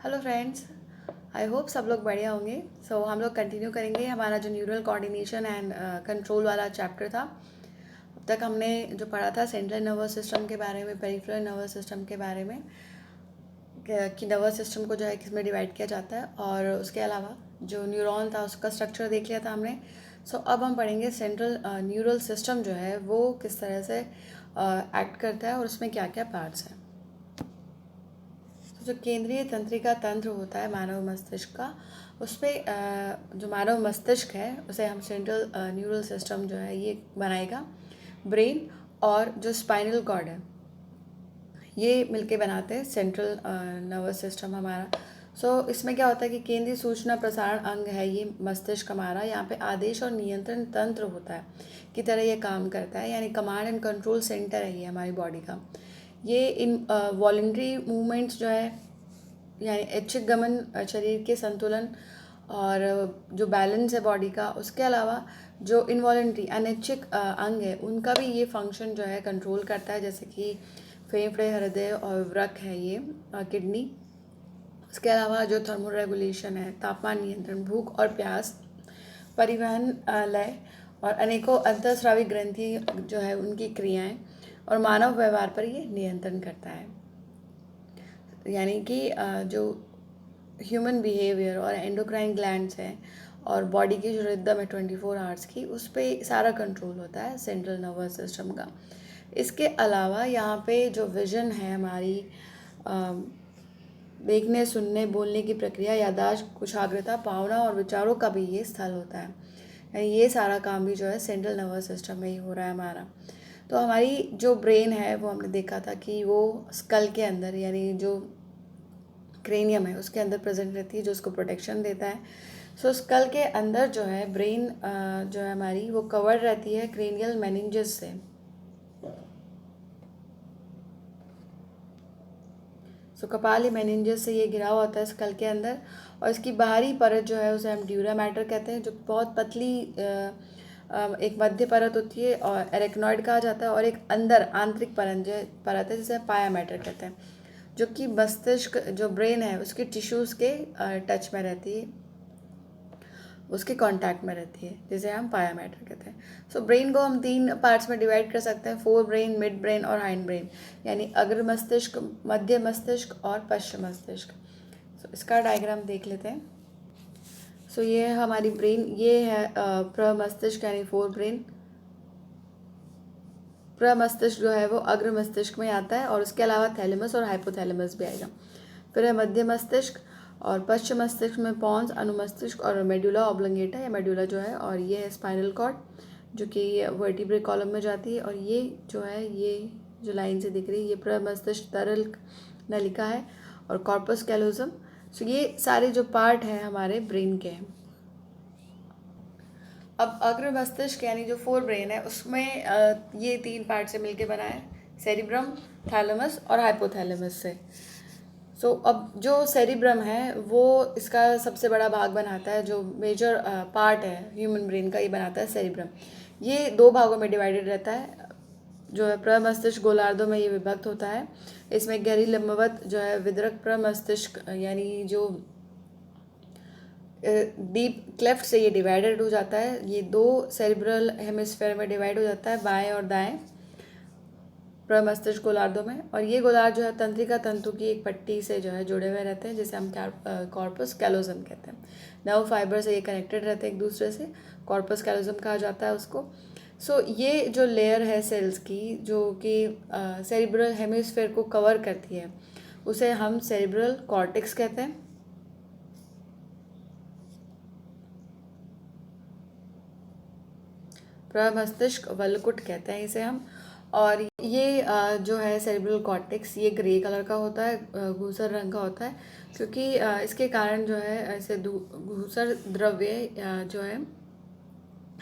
Hello friends, I hope सब लोग बढ़िया होंगे। हम लोग कंटिन्यू करेंगे हमारा जो न्यूरल कोऑर्डिनेशन एंड कंट्रोल वाला चैप्टर था। अब तक हमने जो पढ़ा था सेंट्रल नर्वस सिस्टम के बारे में, पेरिफेरल नर्वस सिस्टम के बारे में, कि नर्वस सिस्टम को जो है किसमें डिवाइड किया जाता है, और उसके अलावा जो न्यूरॉन था उसका स्ट्रक्चर देख लिया था हमने। अब हम पढ़ेंगे सेंट्रल न्यूरल सिस्टम जो है वो किस तरह से एक्ट करता है और उसमें क्या क्या पार्ट्स हैं। जो केंद्रीय तंत्रिका तंत्र होता है मानव मस्तिष्क का, उसमें जो मानव मस्तिष्क है उसे हम सेंट्रल न्यूरल सिस्टम जो है ये बनाएगा। ब्रेन और जो स्पाइनल कॉर्ड है ये मिलके बनाते हैं सेंट्रल नर्वस सिस्टम हमारा। इसमें क्या होता है कि केंद्रीय सूचना प्रसारण अंग है ये मस्तिष्क हमारा। यहाँ पे आदेश और नियंत्रण तंत्र होता है की तरह ये काम करता है, यानी कमांड एंड कंट्रोल सेंटर है ये हमारी बॉडी का। ये इन वॉलेंट्री मूवमेंट्स जो है, यानी ऐच्छिक गमन, शरीर के संतुलन और जो बैलेंस है बॉडी का, उसके अलावा जो इनवॉलेंट्री अनैच्छिक अंग है उनका भी ये फंक्शन जो है कंट्रोल करता है, जैसे कि फेफड़े, हृदय और वृक्क है ये, किडनी। उसके अलावा जो थर्मो रेगुलेशन है, तापमान नियंत्रण, भूख और प्यास, परिवहन, लय और अनेकों अंतःस्रावी ग्रंथि जो है उनकी क्रियाएं और मानव व्यवहार पर ये नियंत्रण करता है। यानी कि जो ह्यूमन बिहेवियर और एंडोक्राइन ग्लैंड्स हैं और बॉडी की जो रिदम है 24 आवर्स की, उस पर सारा कंट्रोल होता है सेंट्रल नर्वस सिस्टम का। इसके अलावा यहाँ पे जो विजन है हमारी, देखने, सुनने, बोलने की प्रक्रिया, याददाश्त, कुशाग्रता, भावना और विचारों का भी ये स्थल होता है। यानी ये सारा काम भी जो है सेंट्रल नर्वस सिस्टम में ही हो रहा है हमारा। तो हमारी जो ब्रेन है वो हमने देखा था कि वो स्कल के अंदर, यानी जो क्रेनियम है उसके अंदर प्रेजेंट रहती है, जो उसको प्रोटेक्शन देता है। स्कल के अंदर जो है ब्रेन जो है हमारी वो कवर्ड रहती है क्रेनियल मेनिंजेस से। कपाली मेनिंजेस से ये घिरा होता है स्कल के अंदर, और इसकी बाहरी परत जो है उसे हम ड्यूरा मैटर कहते हैं, जो बहुत पतली एक मध्य परत होती है और एरेक्नॉइड कहा जाता है, और एक अंदर आंतरिक परत है जिसे पाया मैटर कहते हैं, जो कि मस्तिष्क जो ब्रेन है उसके टिश्यूज़ के टच में रहती है, उसके कांटेक्ट में रहती है, जिसे हम पाया मैटर कहते हैं। ब्रेन को हम 3 पार्ट्स में डिवाइड कर सकते हैं, फोर ब्रेन, मिड ब्रेन और हाइंड ब्रेन, यानी अग्र मस्तिष्क, मध्य मस्तिष्क और पश्चिम मस्तिष्क। इसका डायग्राम देख लेते हैं। ये है हमारी ब्रेन, ये है प्रमस्तिष्क यानी फोर ब्रेन। प्रमस्तिष्क जो है वो अग्र मस्तिष्क में आता है, और उसके अलावा थैलेमस और हाइपोथैलेमस भी आएगा। फिर है मध्य मस्तिष्क, और पश्चिम मस्तिष्क में पॉन्स, अनुमस्तिष्क और मेडुला ऑब्लंगेटा या मेडुला जो है, और ये है स्पाइनल कॉर्ड जो कि वर्टिब्रे कॉलम में जाती है, और ये जो है ये जो लाइन से दिख रही है ये प्रमस्तिष्क तरल नलिका है, और कॉर्पस कैलोजम। ये सारे जो पार्ट हैं हमारे ब्रेन के हैं। अब अग्र मस्तिष्क यानी जो फोर ब्रेन है उसमें ये 3 पार्ट से मिलके बना है, सेरिब्रम, थैलेमस और हाइपोथैलेमस से। अब जो सेरिब्रम है वो इसका सबसे बड़ा भाग बनाता है, जो मेजर पार्ट है ह्यूमन ब्रेन का ये बनाता है सेरिब्रम। ये 2 भागों में डिवाइडेड रहता है, जो है प्रमस्तिष्क गोलार्धों में ये विभक्त होता है। इसमें गहरी लंबवत जो है विदरक प्रमस्तिष्क, यानी जो डीप क्लेफ्ट से ये डिवाइडेड हो जाता है। ये 2 सेरिब्रल हेमिस्फेयर में डिवाइड हो जाता है, बाएं और दाएं प्रमस्तिष्क गोलार्धों में। और ये गोलार्ध जो है तंत्रिका तंतु की एक पट्टी से जो है जुड़े हुए रहते हैं, जिसे हम कॉर्पस कैलोजम कहते हैं। नर्व फाइबर से ये कनेक्टेड रहते हैं एक दूसरे से, कॉर्पस कैलोजम कहा जाता है उसको। ये जो लेयर है सेल्स की, जो कि सेरिब्रल हेमिस्फेयर को कवर करती है, उसे हम सेरिब्रल कॉर्टेक्स कहते हैं। प्रमस्तिष्क वल्कुट कहते हैं इसे हम। और ये जो है सेरिब्रल कॉर्टेक्स, ये ग्रे कलर का होता है, धूसर रंग का होता है, क्योंकि इसके कारण जो है ऐसे धूसर द्रव्य जो है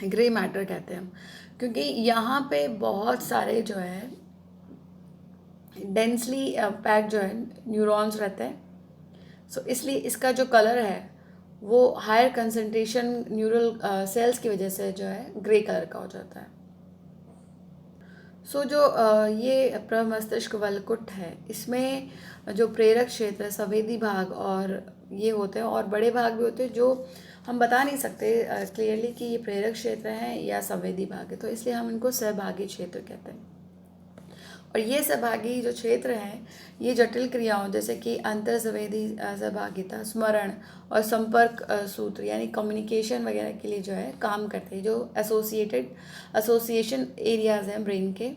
ग्रे मैटर कहते हैं हम, क्योंकि यहाँ पे बहुत सारे जो है डेंसली पैक्ड जो है न्यूरॉन्स रहते हैं। इसलिए इसका जो कलर है वो हायर कंसंट्रेशन न्यूरल सेल्स की वजह से जो है ग्रे कलर का हो जाता है। सो जो ये प्रमस्तिष्क वलकुट है, इसमें जो प्रेरक क्षेत्र, संवेदी भाग और ये होते हैं, और बड़े भाग भी होते हैं जो हम बता नहीं सकते क्लियरली कि ये प्रेरक क्षेत्र हैं या संवेदी भाग है, तो इसलिए हम इनको सहभागी क्षेत्र कहते हैं। और ये सहभागी जो क्षेत्र हैं, ये जटिल क्रियाओं जैसे कि अंतर संवेदी सहभागिता, स्मरण और संपर्क सूत्र यानी कम्युनिकेशन वगैरह के लिए जो है काम करते हैं। जो एसोसिएशन एरियाज हैं ब्रेन के,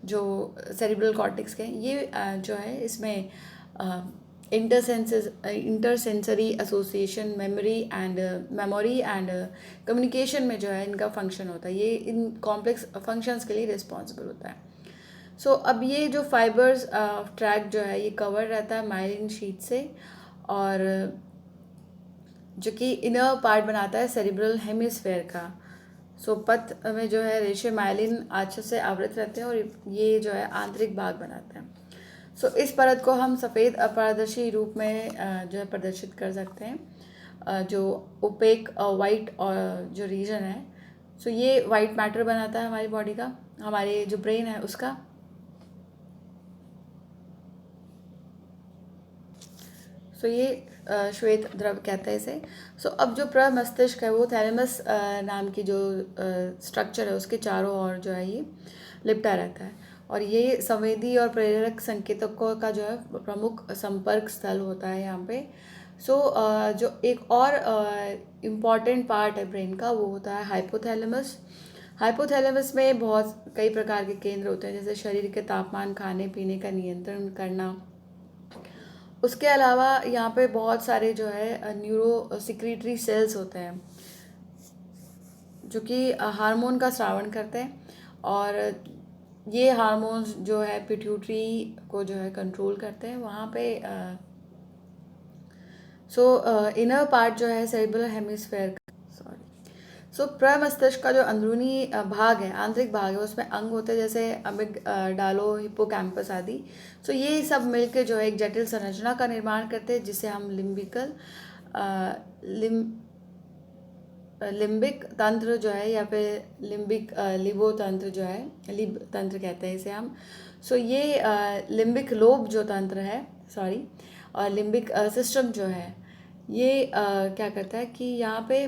जो सेरिब्रल कॉर्टेक्स के, ये जो है इसमें इंटरसेंसरी एसोसिएशन, मेमोरी एंड कम्युनिकेशन में जो है इनका फंक्शन होता है। ये इन कॉम्प्लेक्स फंक्शंस के लिए रिस्पॉन्सिबल होता है। सो अब ये जो फाइबर्स ट्रैक जो है ये कवर रहता है माइलिन शीट से, और जो कि इनर पार्ट बनाता है सेरिब्रल हेमिस्फेयर का। सो पथ में जो है रेशे माइलिन आंचल से आवृत रहते हैं और ये जो है आंतरिक भाग बनाते हैं। सो इस परत को हम सफ़ेद अपारदर्शी रूप में जो है प्रदर्शित कर सकते हैं, जो ओपेक वाइट और जो रीजन है, सो ये वाइट मैटर बनाता है हमारी बॉडी का, हमारे जो ब्रेन है उसका। सो ये श्वेत द्रव कहते हैं इसे। सो अब जो प्रमस्तिष्क है वो थैलेमस नाम की जो स्ट्रक्चर है उसके चारों ओर जो है ये लिपटा रहता है, और ये संवेदी और प्रेरक संकेतकों का जो है प्रमुख संपर्क स्थल होता है यहाँ पे। सो जो एक और इम्पॉर्टेंट पार्ट है ब्रेन का वो होता है हाइपोथैलेमस। हाइपोथैलेमस में बहुत कई प्रकार के केंद्र होते हैं, जैसे शरीर के तापमान, खाने पीने का नियंत्रण करना। उसके अलावा यहाँ पे बहुत सारे जो है न्यूरो सिक्रीटरी सेल्स होते हैं जो कि हार्मोन का स्रावण करते हैं, और ये हार्मोन्स जो है पिट्यूटरी को जो है कंट्रोल करते हैं वहाँ पे। सो इनर पार्ट जो है सेरिब्रल हेमिस्फेयर, सो प्रमस्तिष्क का जो अंदरूनी भाग है, आंतरिक भाग है, उसमें अंग होते हैं जैसे अमिगडालो, हिप्पोकैम्पस आदि। सो ये सब मिलकर जो है एक जटिल संरचना का निर्माण करते हैं जिसे हम लिम्बिक तंत्र जो है या फिर लिबो तंत्र जो है, लिब तंत्र कहते हैं इसे हम। सो ये लिम्बिक लोब जो तंत्र है, सॉरी, और लिम्बिक सिस्टम जो है ये क्या करता है कि यहाँ पे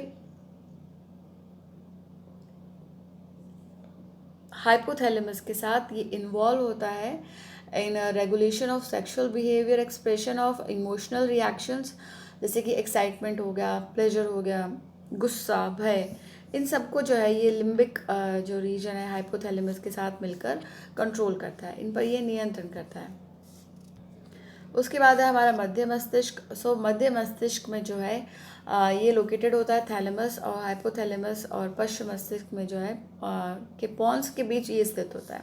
हाइपोथैलेमस के साथ ये इन्वॉल्व होता है in regulation of sexual behaviour, expression of emotional reactions जैसे कि एक्साइटमेंट हो गया, प्लेजर हो गया, गुस्सा, भय, इन सबको जो है ये लिम्बिक जो रीजन है हाइपोथैलेमस के साथ मिलकर कंट्रोल करता है, इन पर ये नियंत्रण करता है। उसके बाद है हमारा मध्य मस्तिष्क। सो मध्य मस्तिष्क में जो है ये लोकेटेड होता है थैलेमस और हाइपोथैलेमस और पश्च मस्तिष्क में जो है के पॉन्स के बीच ये स्थित होता है।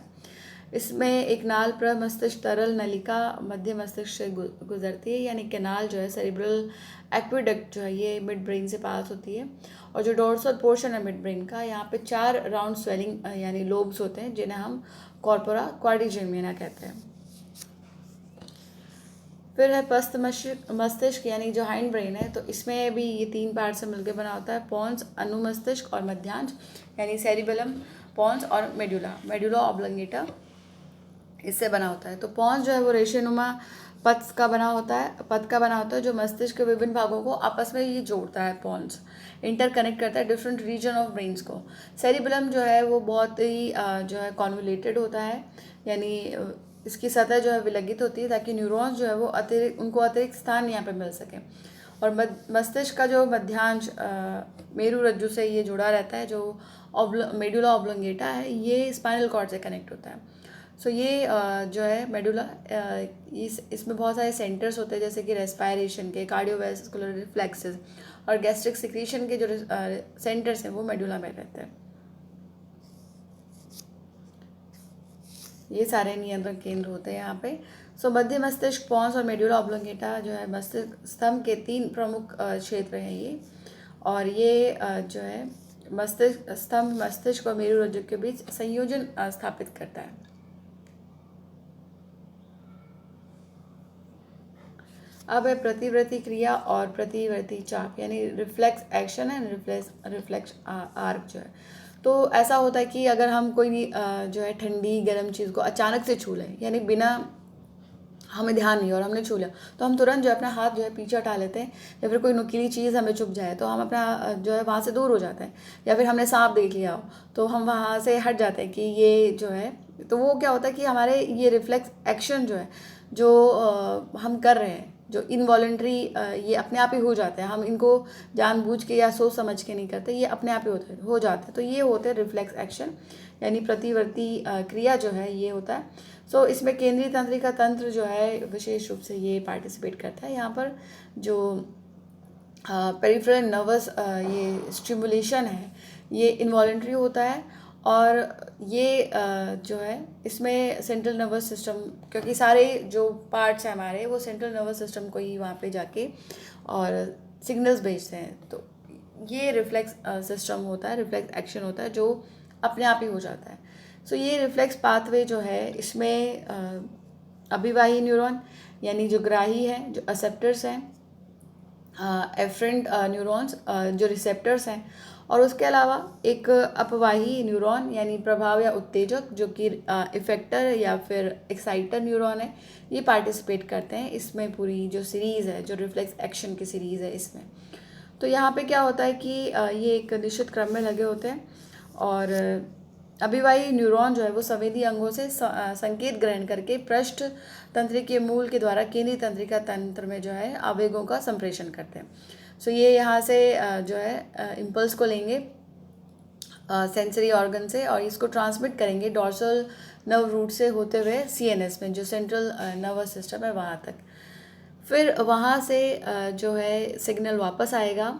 इसमें एक नाल प्रमस्तिष्क तरल नलिका मध्य मस्तिष्क से गुजरती है, यानी कैनाल जो है सेरिब्रल एक्विडक्ट जो है ये मिड ब्रेन से पास होती है। और जो डोर्सल पोर्शन है मिड ब्रेन का, यहाँ पे 4 राउंड स्वेलिंग यानी लोब्स होते हैं जिन्हें हम कॉर्पोरा क्वाड्रिजेमिना कहते हैं। फिर है पस्त मस्तिष्क यानी जो हाइंड ब्रेन है, तो इसमें भी ये 3 पार्ट से मिलकर बना होता है, पॉन्स, अनुमस्तिष्क और मध्यांश यानी सेरिबेलम, पॉन्स और मेडुला ऑब्लंगेटा इससे बना होता है। तो पॉन्स जो है वो रेशेनुमा पथ का बना होता है जो मस्तिष्क के विभिन्न भागों को आपस में ये जोड़ता है। पॉन्स इंटरकनेक्ट करता है डिफरेंट रीजन ऑफ ब्रेन्स को। सेरिबेलम जो है वो बहुत ही जो है कॉन्वोल्यूटेड होता है, यानी इसकी सतह जो है विलगित होती है ताकि न्यूरॉन्स जो है वो उनको अतिरिक्त स्थान यहाँ पे मिल सके। और मस्तिष्क का जो मध्यांश मेरु रज्जु से ये जुड़ा रहता है, जो मेडुला ऑब्लोंगेटा है, ये स्पाइनल कॉर्ड से कनेक्ट होता है। सो ये जो है मेडुला, इसमें बहुत सारे सेंटर्स होते हैं जैसे कि रेस्पायरेशन के, कार्डियोवैस्कुलर रिफ्लेक्सेस और गैस्ट्रिक सिक्रीशन के जो सेंटर्स हैं वो मेडुला में रहते हैं। ये सारे नियंत्रण केंद्र होते हैं यहाँ पे। सो मध्य मस्तिष्क, पॉन्स और मेडुला ऑब्लोंगेटा जो है मस्तिष्क स्तंभ के 3 प्रमुख क्षेत्र हैं ये, और ये जो है मस्तिष्क स्तंभ मस्तिष्क और मेरु रज्जु के बीच संयोजन स्थापित करता है। अब है प्रतिवर्ती क्रिया और प्रतिवर्ती चाप यानी reflex action and reflex arc जो है। तो ऐसा होता है कि अगर हम कोई भी जो है ठंडी गर्म चीज़ को अचानक से छू लें, यानी बिना हमें ध्यान नहीं और हमने छू लिया, तो हम तुरंत जो है अपना हाथ जो है पीछे हटा लेते हैं, या फिर कोई नुकीली चीज़ हमें चुभ जाए तो हम अपना जो है वहाँ से दूर हो जाते हैं, या फिर हमने सांप देख लिया हो तो हम वहाँ से हट जाते हैं कि ये जो है। तो वो क्या होता है कि हमारे ये रिफ्लेक्स एक्शन जो है, जो हम कर रहे हैं, जो इनवॉलेंट्री, ये अपने आप ही हो जाते हैं। हम इनको जानबूझ के या सोच समझ के नहीं करते, ये अपने आप ही हो जाते हैं। तो ये होते हैं रिफ्लेक्स एक्शन, यानी प्रतिवर्ती क्रिया जो है ये होता है। सो इसमें केंद्रीय तंत्रिका तंत्र जो है विशेष रूप से ये पार्टिसिपेट करता है। यहाँ पर जो पेरिफेरल नर्वस ये स्टिमुलेशन है ये इनवॉलेंट्री होता है, और ये जो है इसमें सेंट्रल नर्वस सिस्टम, क्योंकि सारे जो पार्ट्स हैं हमारे वो सेंट्रल नर्वस सिस्टम को ही वहाँ पे जाके और सिग्नल्स भेजते हैं। तो ये रिफ्लेक्स सिस्टम होता है, रिफ्लेक्स एक्शन होता है जो अपने आप ही हो जाता है। सो ये रिफ्लेक्स पाथवे जो है इसमें अभिवाही न्यूरॉन यानी जो ग्राही है, जो असेप्टर्स हैं, एफरेंट न्यूरॉन्स जो रिसेप्टर्स हैं, और उसके अलावा एक अपवाही न्यूरॉन यानी प्रभाव या उत्तेजक जो कि इफेक्टर या फिर एक्साइटर न्यूरॉन है, ये पार्टिसिपेट करते हैं इसमें। पूरी जो सीरीज़ है, जो रिफ्लेक्स एक्शन की सीरीज़ है इसमें, तो यहाँ पे क्या होता है कि ये एक निश्चित क्रम में लगे होते हैं, और अभिवाही न्यूरॉन जो है वो संवेदी अंगों से संकेत ग्रहण करके पृष्ठ तंत्रिकीय मूल के द्वारा केंद्रीय तंत्रिका तंत्र में जो है आवेगों का संप्रेषण करते हैं। सो ये यहाँ से जो है इम्पल्स को लेंगे सेंसरी ऑर्गन से, और इसको ट्रांसमिट करेंगे डॉर्सल नर्व रूट से होते हुए सीएनएस में, जो सेंट्रल नर्वस सिस्टम है, वहाँ तक। फिर वहाँ से जो है सिग्नल वापस आएगा,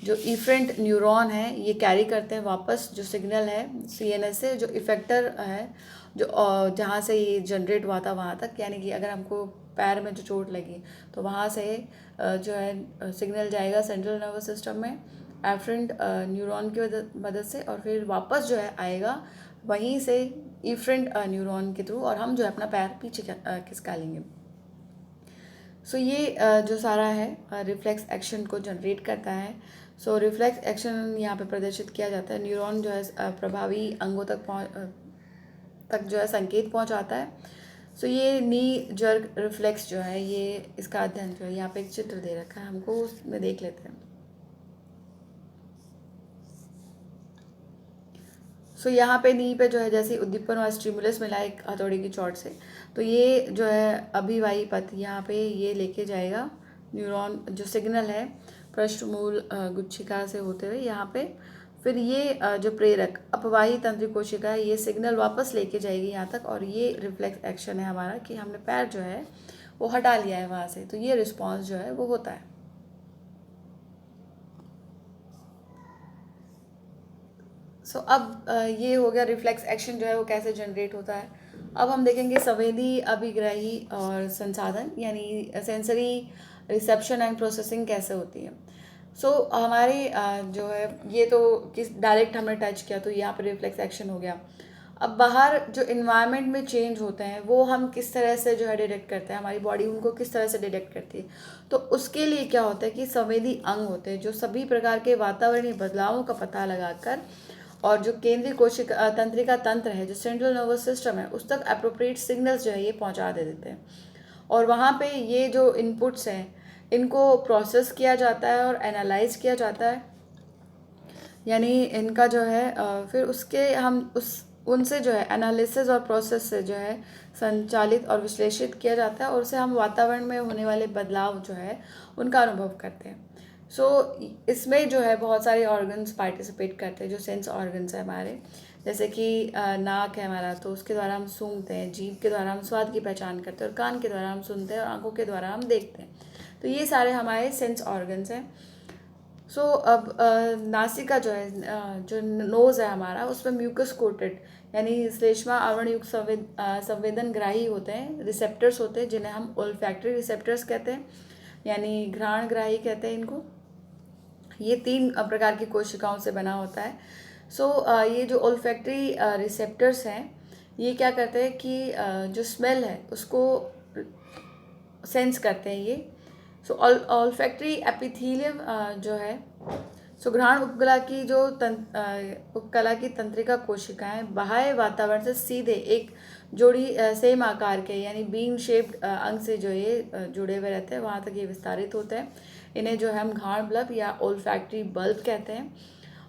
जो इफरेंट न्यूरॉन है ये कैरी करते हैं वापस जो सिग्नल है सीएनएस से, जो इफेक्टर है जो जहाँ से ये जनरेट हुआ था वहाँ तक। यानी कि अगर हमको पैर में जो चोट लगी तो वहाँ से जो है सिग्नल जाएगा सेंट्रल नर्वस सिस्टम में एफरेंट न्यूरॉन की मदद से, और फिर वापस जो है आएगा वहीं से इफरेंट न्यूरॉन के थ्रू, और हम जो है अपना पैर पीछे खिसका लेंगे। सो ये जो सारा है रिफ्लेक्स एक्शन को जनरेट करता है। सो रिफ्लेक्स एक्शन यहाँ पे प्रदर्शित किया जाता है। न्यूरॉन जो है प्रभावी अंगों तक जो है संकेत पहुँचाता है। सो ये नी जर्क रिफ्लेक्स जो है ये इसका अध्ययन जो है यहाँ पे एक चित्र दे रखा है, हमको उसमें देख लेते हैं। सो यहाँ पे नी पे जो है जैसे उद्दीपन और स्टिमुलस मिला एक हथौड़ी की चोट से, तो ये जो है अभिवाही पथ यहाँ पे ये लेके जाएगा न्यूरॉन जो सिग्नल है पृष्ठमूल गुच्छिका से होते हुए यहाँ पे। फिर ये जो प्रेरक अपवाही तंत्रिक कोशिका है ये सिग्नल वापस लेके जाएगी यहाँ तक, और ये रिफ्लेक्स एक्शन है हमारा कि हमने पैर जो है वो हटा लिया है वहाँ से, तो ये रिस्पॉन्स जो है वो होता है। सो अब ये हो गया रिफ्लेक्स एक्शन जो है वो कैसे जनरेट होता है। अब हम देखेंगे संवेदी अभिग्राही और संसाधन यानी सेंसरी रिसेप्शन एंड प्रोसेसिंग कैसे होती है। सो हमारे जो है ये तो किस डायरेक्ट हमने टच किया तो यहाँ पर रिफ्लेक्स एक्शन हो गया। अब बाहर जो इन्वायरमेंट में चेंज होते हैं वो हम किस तरह से जो है डिटेक्ट करते हैं, हमारी बॉडी उनको किस तरह से डिटेक्ट करती है। तो उसके लिए क्या होता है कि संवेदी अंग होते हैं जो सभी प्रकार के वातावरणीय बदलावों का पता लगाकर और जो केंद्रीय कोशिका तंत्रिका तंत्र है, जो सेंट्रल नर्वस सिस्टम है, उस तक अप्रोप्रिएट सिग्नल्स जो है ये पहुंचा दे देते हैं। और वहाँ पे ये जो इनपुट्स हैं इनको प्रोसेस किया जाता है और एनालाइज किया जाता है, यानी इनका जो है फिर उसके हम उनसे जो है एनालिसिस और प्रोसेस से जो है संचालित और विश्लेषित किया जाता है, और उससे हम वातावरण में होने वाले बदलाव जो है उनका अनुभव करते हैं। सो इसमें जो है बहुत सारे ऑर्गन्स पार्टिसिपेट करते हैं, जो सेंस ऑर्गन्स है हमारे, जैसे कि नाक है हमारा तो उसके द्वारा हम सूंघते हैं, जीभ के द्वारा हम स्वाद की पहचान करते हैं, और कान के द्वारा हम सुनते हैं, और आंखों के द्वारा हम देखते हैं। तो ये सारे हमारे सेंस ऑर्गन्स हैं। सो अब नासिका जो है जो नोज़ है हमारा उसमें म्यूकस कोटेड यानी श्लेष्मा आवरण युक्त संवेदन ग्राही होते हैं, रिसेप्टर्स होते हैं जिन्हें हम ओल्फैक्टरी रिसेप्टर्स कहते हैं, यानी घ्राण ग्राही कहते हैं इनको। ये 3 प्रकार की कोशिकाओं से बना होता है। सो ये जो ओल्फैक्टरी रिसेप्टर्स हैं ये क्या करते हैं कि जो स्मेल है उसको सेंस करते हैं ये। सो ओल्फैक्टरी एपिथेलियम जो है सो घ्राण उपकला की तंत्रिका कोशिकाएं बाह्य वातावरण से सीधे एक जोड़ी सेम आकार के यानी बीन शेप्ड अंग से जो ये जुड़े हुए रहते हैं, वहाँ तक ये विस्तारित होते हैं। इन्हें जो है हम घ्राण बल्ब या ओल्फैक्टरी बल्ब कहते हैं।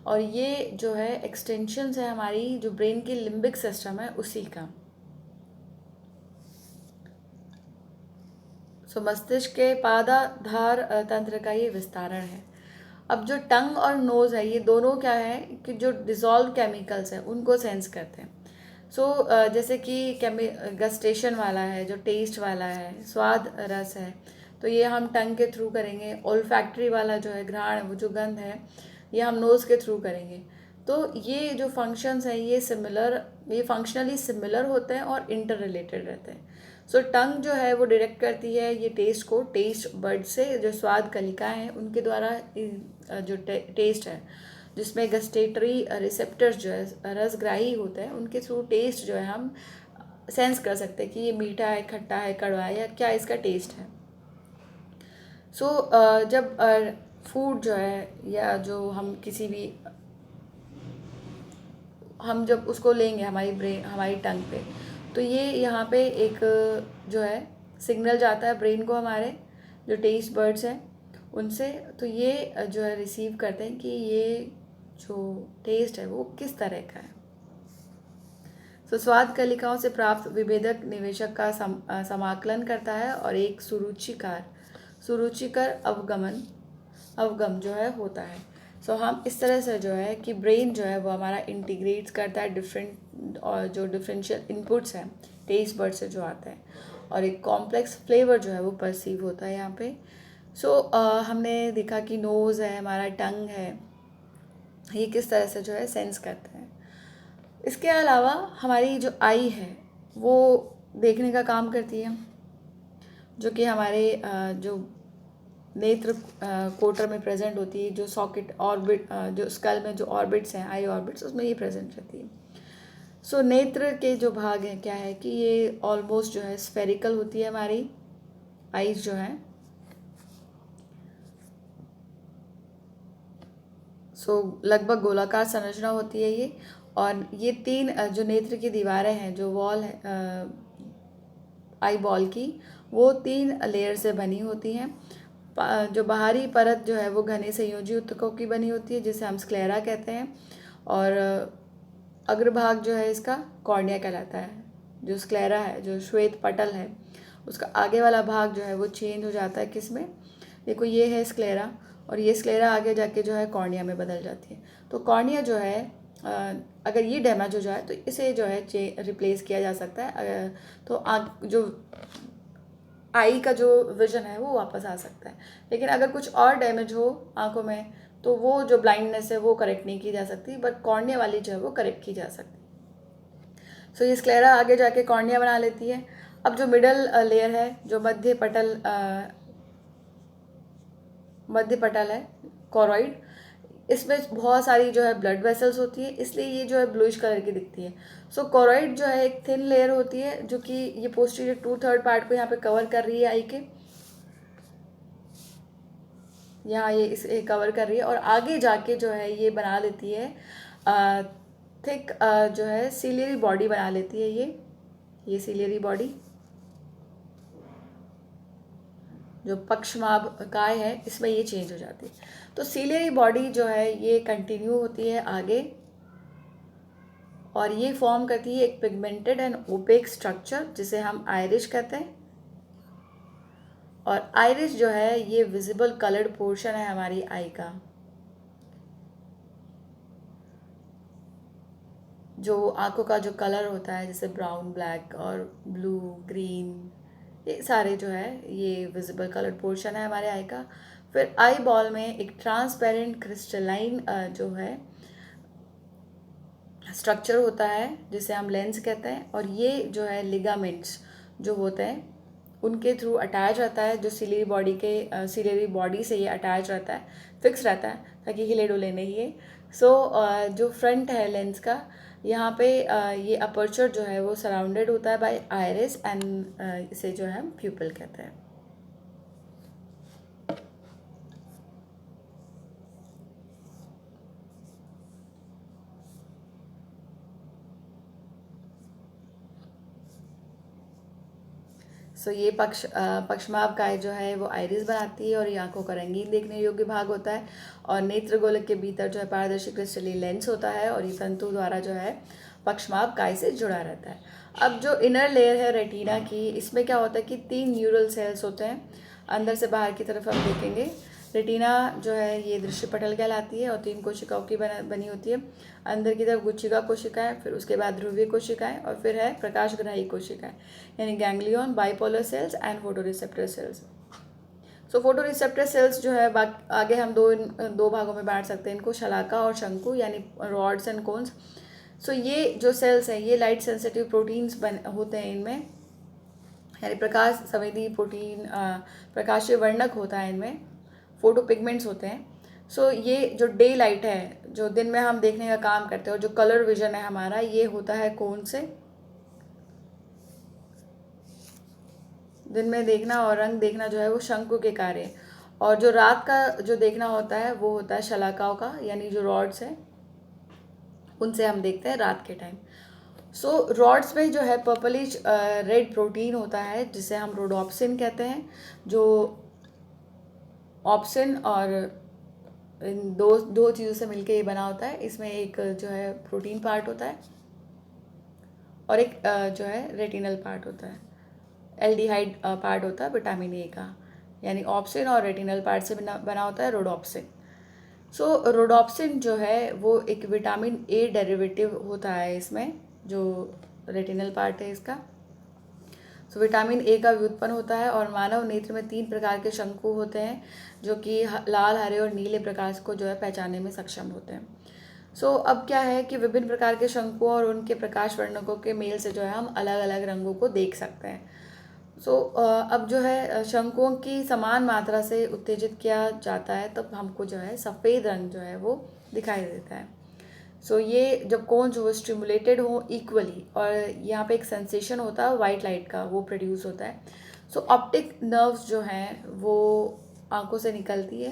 और ये जो है एक्सटेंशंस है हमारी जो ब्रेन की लिम्बिक सिस्टम है उसी का। सो मस्तिष्क के पादाधार तंत्र का ये विस्तारण है। अब जो टंग और नोज़ है, ये दोनों क्या है कि जो डिज़ोल्व केमिकल्स हैं उनको सेंस करते हैं। सो जैसे कि गस्टेशन वाला है, जो टेस्ट वाला है, स्वाद रस है, तो ये हम टंग के थ्रू करेंगे। ओल्फैक्टरी वाला जो है घ्राण, वो जो गंध है, ये हम नोज़ के थ्रू करेंगे। तो ये जो फंक्शंस हैं ये फंक्शनली सिमिलर होते हैं और इंटर रिलेटेड रहते हैं। सो टंग जो है वो डायरेक्ट करती है ये टेस्ट को टेस्ट बर्ड से, जो स्वाद कलिकाएं हैं उनके द्वारा जो टेस्ट है, जिसमें गस्टेटरी रिसेप्टर्स जो है रसग्राही होते हैं, उनके थ्रू टेस्ट जो है हम सेंस कर सकते हैं कि ये मीठा है, खट्टा है, कड़वा है, या क्या इसका टेस्ट है। सो जब फूड जो है या जो हम किसी भी हम जब उसको लेंगे हमारी टंग पे, तो ये यहाँ पे एक जो है सिग्नल जाता है ब्रेन को, हमारे जो टेस्ट बर्ड्स हैं उनसे। तो ये जो है रिसीव करते हैं कि ये जो टेस्ट है वो किस तरह का है। तो स्वाद कलिकाओं से प्राप्त विभेदक निवेशक का समाकलन करता है और एक सुरुचिकर अवगम जो है होता है। सो हम इस तरह से जो है कि ब्रेन जो है वो हमारा इंटीग्रेट्स करता है डिफरेंट और जो डिफरेंशियल इनपुट्स हैं टेस्ट बर्ड से जो आता है, और एक कॉम्प्लेक्स फ्लेवर जो है वो परसीव होता है यहाँ पे। सो हमने देखा कि नोज़ है, हमारा टंग है, ये किस तरह से जो है सेंस करते हैं। इसके अलावा हमारी जो आई है वो देखने का काम करती है, जो कि हमारे जो नेत्र कोटर में प्रेजेंट होती है, जो सॉकेट ऑर्बिट जो स्कल में जो ऑर्बिट्स हैं, आई ऑर्बिट्स, उसमें ये प्रेजेंट रहती है। सो नेत्र के जो भाग हैं क्या है कि ये ऑलमोस्ट जो है स्फेरिकल होती है हमारी आईज जो है। सो लगभग गोलाकार संरचना होती है ये, और ये 3 जो नेत्र की दीवारें हैं, जो वॉल है आई बॉल की, वो 3 लेयर से बनी होती हैं। जो बाहरी परत जो है वो घने संयोजी ऊतकों की बनी होती है, जिसे हम स्क्लेरा कहते हैं, और अग्रभाग जो है इसका कॉर्निया कहलाता है। जो स्क्लेरा है, जो श्वेत पटल है, उसका आगे वाला भाग जो है वो चेंज हो जाता है किसमें, देखो ये है स्क्लेरा, और ये स्क्लेरा आगे जाके जो है कॉर्निया में बदल जाती है। तो कॉर्निया जो है अगर ये डैमेज हो जाए तो इसे जो है रिप्लेस किया जा सकता है, तो जो आई का जो विजन है वो वापस आ सकता है। लेकिन अगर कुछ और डैमेज हो आंखों में तो वो जो ब्लाइंडनेस है वो करेक्ट नहीं की जा सकती, बट कॉर्निया वाली जो है वो करेक्ट की जा सकती। सो ये स्क्लेरा आगे जाके कॉर्निया बना लेती है। अब जो मिडल लेयर है, जो मध्य पटल है कॉरॉइड, इसमें बहुत सारी जो है ब्लड वेसल्स होती है, इसलिए ये जो है ब्लूइश कलर की दिखती है। सो कॉरॉइड जो है एक थिन लेयर होती है, जो कि ये पोस्टीरियर 2/3 पार्ट को यहाँ पे कवर कर रही है आई के, यहाँ ये इसे कवर कर रही है, और आगे जाके जो है ये बना लेती है थिक जो है सीलियरी बॉडी बना लेती है ये सीलियरी बॉडी, जो पक्षमाभ काय है इसमें ये चेंज हो जाती है। तो सीलियरी बॉडी जो है ये कंटिन्यू होती है आगे, और ये फॉर्म करती है एक पिगमेंटेड एंड ओपेक स्ट्रक्चर जिसे हम आइरिश कहते हैं। और आइरिश जो है ये विजिबल कलर्ड पोर्शन है हमारी आई का, जो आंखों का जो कलर होता है, जैसे ब्राउन, ब्लैक और ब्लू, ग्रीन, ये सारे जो है ये विजिबल कलर्ड पोर्शन है हमारे आई का। फिर आई बॉल में एक ट्रांसपेरेंट क्रिस्टलाइन जो है स्ट्रक्चर होता है जिसे हम लेंस कहते हैं, और ये जो है लिगामेंट्स जो होते हैं उनके थ्रू अटैच रहता है, जो सिलेरी बॉडी से ये अटैच रहता है, फिक्स रहता है, ताकि हिले डुले नहीं है। सो जो फ्रंट है लेंस का, यहाँ पे ये अपर्चर जो है वो सराउंडेड होता है बाय आइरिस, एंड इसे जो है हम प्यूपिल कहते हैं। सो ये पक्षमाभ काय जो है वो आइरिस बनाती है और ये आंखों का रंगीन देखने योग्य भाग होता है। और नेत्र गोलक के भीतर जो है पारदर्शी क्रिस्टलीन लेंस होता है और ये तंतु द्वारा जो है पक्षमाभ काय से जुड़ा रहता है। अब जो इनर लेयर है रेटिना की, इसमें क्या होता है कि 3 न्यूरल सेल्स होते हैं। अंदर से बाहर की तरफ हम देखेंगे, रेटिना जो है ये दृश्य पटल कहलाती है और 3 कोशिकाओं की बनी होती है। अंदर की तरफ गुच्छिका कोशिकाएं, फिर उसके बाद ध्रुवीय कोशिकाएं और फिर है प्रकाशग्राही कोशिकाएं, यानी ganglion, bipolar cells and photoreceptor cells. So photoreceptor cells जो है आगे हम दो भागों में बांट सकते हैं इनको, शलाका और शंकु, यानी रॉड्स एंड कोन्स। सो ये जो सेल्स हैं ये लाइट सेंसिटिव प्रोटीन्स होते हैं इनमें, यानी प्रकाश संवेदी प्रोटीन, प्रकाशीय वर्णक होता है इनमें, फोटो पिगमेंट्स होते हैं। सो ये जो डे लाइट है जो दिन में हम देखने का काम करते हैं और जो कलर विजन है हमारा, ये होता है कौन से, दिन में देखना और रंग देखना जो है वो शंकु के कार्य, और जो रात का जो देखना होता है वो होता है शलाकाओं का, यानी जो रॉड्स हैं उनसे हम देखते हैं रात के टाइम। सो रॉड्स में जो है पर्पलिश रेड प्रोटीन होता है जिसे हम रोडोप्सिन कहते हैं, जो ऑप्सिन और इन दो चीज़ों से मिलके ये बना होता है। इसमें एक जो है प्रोटीन पार्ट होता है और एक जो है रेटिनल पार्ट होता है, एल्डिहाइड पार्ट होता है विटामिन ए का, यानी ऑप्सिन और रेटिनल पार्ट से बना होता है रोडोप्सिन। सो रोडोप्सिन जो है वो एक विटामिन ए डेरिवेटिव होता है इसमें, जो रेटिनल पार्ट है इसका। सो विटामिन ए का व्युत्पन्न होता है और मानव नेत्र में 3 प्रकार के शंकु होते हैं जो कि लाल, हरे और नीले प्रकाश को जो है पहचानने में सक्षम होते हैं। सो अब क्या है कि विभिन्न प्रकार के शंकुओं और उनके प्रकाश वर्णकों के मेल से जो है हम अलग अलग रंगों को देख सकते हैं। सो अब जो है शंकुओं की समान मात्रा से उत्तेजित किया जाता है तब हमको जो है सफ़ेद रंग जो है वो दिखाई देता है। सो ये जब कोन्स वो स्टिमुलेटेड हो इक्वली और यहाँ पे एक सेंसेशन होता है वाइट लाइट का, वो प्रोड्यूस होता है। सो ऑप्टिक नर्व्स जो हैं वो आंखों से निकलती है,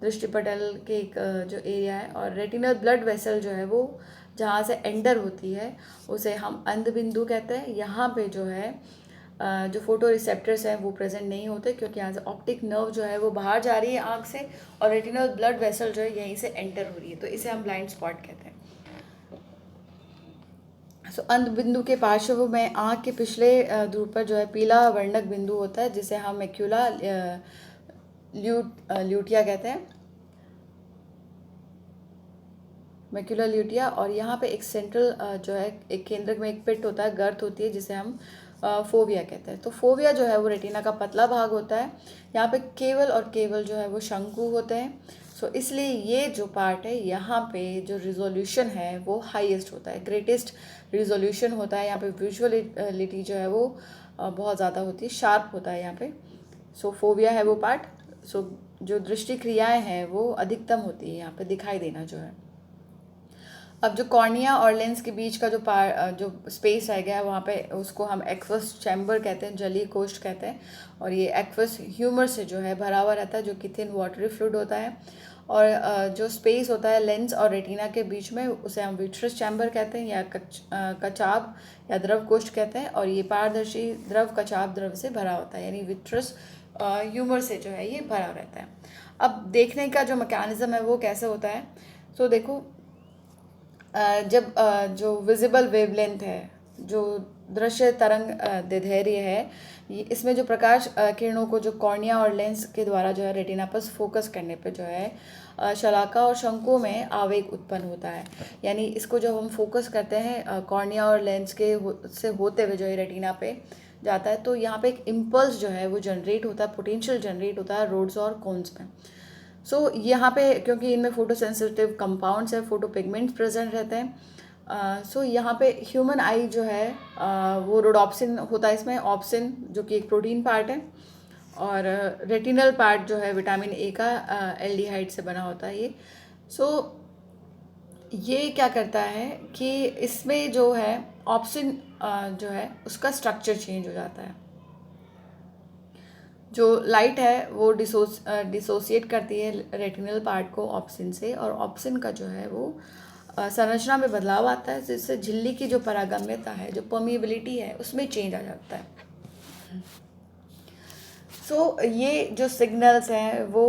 दृष्टिपटल के एक जो एरिया है, और रेटिनल ब्लड वेसल जो है वो जहाँ से एंटर होती है उसे हम अंध बिंदु कहते हैं। यहाँ पे जो है जो फोटो रिसेप्टर्स हैं वो प्रेजेंट नहीं होते क्योंकि यहाँ से ऑप्टिक नर्व जो है वो बाहर जा रही है आँख से और रेटिनल ब्लड वेसल जो है यहीं से एंटर हो रही है, तो इसे हम ब्लाइंड स्पॉट कहते हैं। सो अंध बिंदु के पार्श्व में आँख के पिछले ध्रुव पर जो है पीला वर्णक बिंदु होता है जिसे हम मैक्यूला ल्यूटिया कहते हैं, मैक्यूला ल्यूटिया। और यहाँ पे एक सेंट्रल जो है एक केंद्रक में एक पिट होता है, गर्त होती है जिसे हम फोविया कहते हैं। तो फोविया जो है वो रेटिना का पतला भाग होता है, यहाँ पे केवल और केवल जो है वो शंकु होते हैं। सो इसलिए ये जो पार्ट है यहाँ पे जो रिजोल्यूशन है वो हाईएस्ट होता है, ग्रेटेस्ट रिजोल्यूशन होता है यहाँ पे, विजुअलिटी जो है वो बहुत ज़्यादा होती है, शार्प होता है यहाँ पे। सो फोविया है वो पार्ट। सो जो दृष्टि क्रियाएँ हैं वो अधिकतम होती है यहाँ पे, दिखाई देना जो है। अब जो कॉर्निया और लेंस के बीच का जो स्पेस रह गया है वहाँ पे उसको हम एक्वस चैम्बर कहते हैं, जलीय कोष्ठ कहते हैं, और ये एक्वस ह्यूमर से जो है भरा हुआ रहता है जो कि थिन वाटरी फ्लूइड होता है। और जो स्पेस होता है लेंस और रेटिना के बीच में उसे हम विट्रस चैम्बर कहते हैं या कचाब या द्रव कोष्ठ कहते हैं, और ये पारदर्शी द्रव कचाब द्रव से भरा होता है, यानी विट्रस ह्यूमर से जो है ये भरा रहता है। अब देखने का जो मैकेनिज्म है वो कैसे होता है, सो देखो जब जो विजिबल वेवलेंथ है, जो दृश्य तरंग दैर्ध्य है, इसमें जो प्रकाश किरणों को जो कॉर्निया और लेंस के द्वारा जो है रेटिना पर फोकस करने पे जो है शलाका और शंकुओं में आवेग उत्पन्न होता है। यानी इसको जब हम फोकस करते हैं कॉर्निया और लेंस के से होते हुए जो है रेटिना पे जाता है, तो यहाँ पे एक इम्पल्स जो है वो जनरेट होता है, पोटेंशियल जनरेट होता है रोड्स और कोन्स में। सो यहाँ पे क्योंकि इनमें फोटो सेंसिटिव कंपाउंड्स है, फोटो पिगमेंट्स प्रेजेंट रहते हैं। सो यहाँ पे ह्यूमन आई जो है वो रोडोप्सिन होता है इसमें, ऑप्सिन जो कि एक प्रोटीन पार्ट है, और रेटिनल पार्ट जो है विटामिन ए का एल्डिहाइड से बना होता है ये। सो ये क्या करता है कि इसमें जो है ऑप्सिन जो है उसका स्ट्रक्चर चेंज हो जाता है। जो लाइट है वो डिसोसिएट करती है रेटिनल पार्ट को ऑप्सिन से, और ऑप्सिन का जो है वो संरचना में बदलाव आता है जिससे झिल्ली की जो पारगम्यता है, जो परमिएबिलिटी है, उसमें चेंज आ जाता है। ये जो सिग्नल्स हैं वो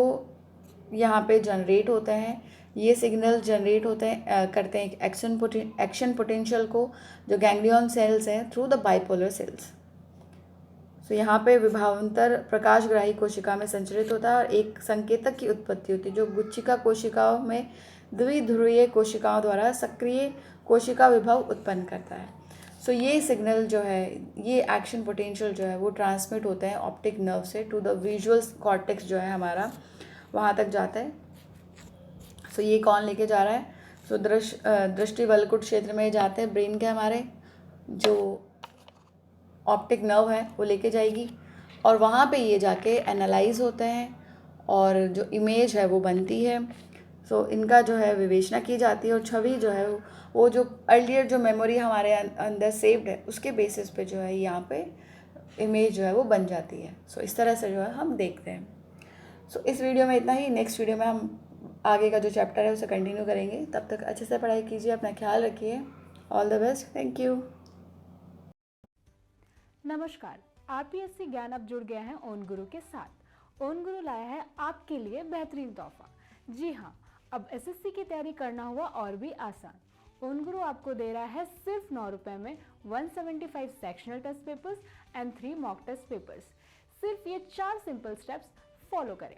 यहाँ पे जनरेट होते हैं। ये सिग्नल जनरेट होते हैं करते हैं एक्शन पोटेंशियल को, जो गैंग्लियन सेल्स हैं, थ्रू द बाइपोलर सेल्स। यहाँ पे विभावांतर प्रकाशग्राही कोशिका में संचरित होता है और एक संकेतक की उत्पत्ति होती है जो गुच्छिका कोशिकाओं में द्विध्रुवीय कोशिकाओं द्वारा सक्रिय कोशिका विभव उत्पन्न करता है। ये सिग्नल जो है, ये एक्शन पोटेंशियल जो है वो ट्रांसमिट होते हैं ऑप्टिक नर्व से टू द विजुअल कॉर्टेक्स जो है हमारा, वहाँ तक जाता है। ये कौन लेके जा रहा है? दृष्टि वलकुट क्षेत्र में जाते हैं ब्रेन के हमारे, जो ऑप्टिक नर्व है वो लेके जाएगी और वहाँ पे ये जाके एनालाइज होते हैं और जो इमेज है वो बनती है। इनका जो है विवेचना की जाती है और छवि जो है वो जो अर्लियर जो मेमोरी हमारे अंदर सेव्ड है उसके बेसिस पे जो है यहाँ पे इमेज जो है वो बन जाती है। इस तरह से जो है हम देखते हैं। इस वीडियो में इतना ही। नेक्स्ट वीडियो में हम आगे का जो चैप्टर है उसे कंटिन्यू करेंगे। तब तक अच्छे से पढ़ाई कीजिए, अपना ख्याल रखिए। All the best. Thank you. नमस्कार, आरपीएससी ज्ञान अब जुड़ गया है ओन गुरु के साथ। ओन गुरु लाया है आपके लिए बेहतरीन तोहफा। जी हाँ, अब एसएससी की तैयारी करना हुआ और भी आसान। ओन गुरु आपको दे रहा है सिर्फ 9 रुपए में 175 sectional test papers and 3 mock test papers. सिर्फ ये 4 सिंपल स्टेप्स फॉलो करें।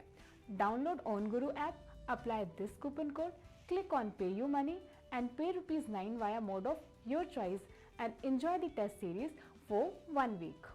Download own guru app, apply this coupon code, click on pay you money and pay ₹9 via mode of your choice and enjoy the test series for 1 week.